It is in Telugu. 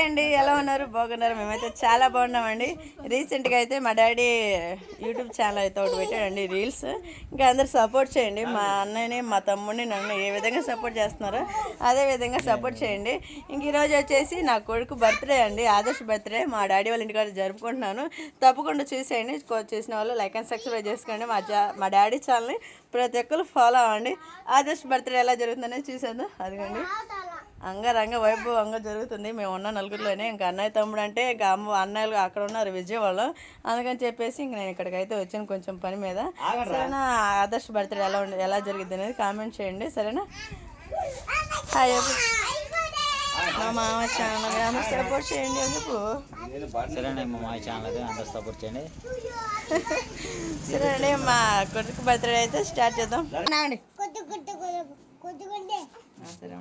హాయ్ అండి, ఎలా ఉన్నారు? బాగున్నారు? మేమైతే చాలా బాగున్నామండి. రీసెంట్గా అయితే మా డాడీ యూట్యూబ్ ఛానల్ అయితే ఒకటి పెట్టాడండి, రీల్స్. ఇంకా అందరు సపోర్ట్ చేయండి. మా అన్నయ్యని, మా తమ్ముడిని, నన్ను ఏ విధంగా సపోర్ట్ చేస్తున్నారో అదే విధంగా సపోర్ట్ చేయండి. ఇంక ఈరోజు వచ్చేసి నా కొడుకు బర్త్డే అండి, ఆదర్శ్ బర్త్డే. మా డాడీ వాళ్ళ ఇంటికాడ జరుపుకుంటున్నాను. తప్పకుండా చూసేయండి. చూసిన వాళ్ళు లైక్ అండ్ సబ్స్క్రైబ్ చేసుకోండి. మా డాడీ ఛానల్ని ప్రతి ఒక్కరు ఫాలో అవ్వండి. ఆదర్శ్ బర్త్డే ఎలా జరుగుతుందనేది చూసేద్దాం. అదిగోండి, అంగరంగ వైభవంగా జరుగుతుంది. మేము ఉన్న నలుగురిలోనే. ఇంకా అన్నయ్య తమ్ముడు అంటే ఇంకా అన్నయ్యలు అక్కడ ఉన్నారు విజయవాడలో. అందుకని చెప్పేసి ఇంక నేను ఇక్కడికైతే వచ్చాను కొంచెం పని మీద. సరేనా? ఆదర్శ్ బర్త్డే ఎలా జరిగింది అనేది కామెంట్ చేయండి. సరేనా? హాయ్ మా మామ ఛానల్ అందరూ సపోర్ట్ చేయండి. ఎందుకు సరేనండి, మా మామ ఛానల్ అందరూ సపోర్ట్ చేయండి. సరే అండి, మా కొడుకు బర్త్డే అయితే స్టార్ట్ చేద్దాం. సరే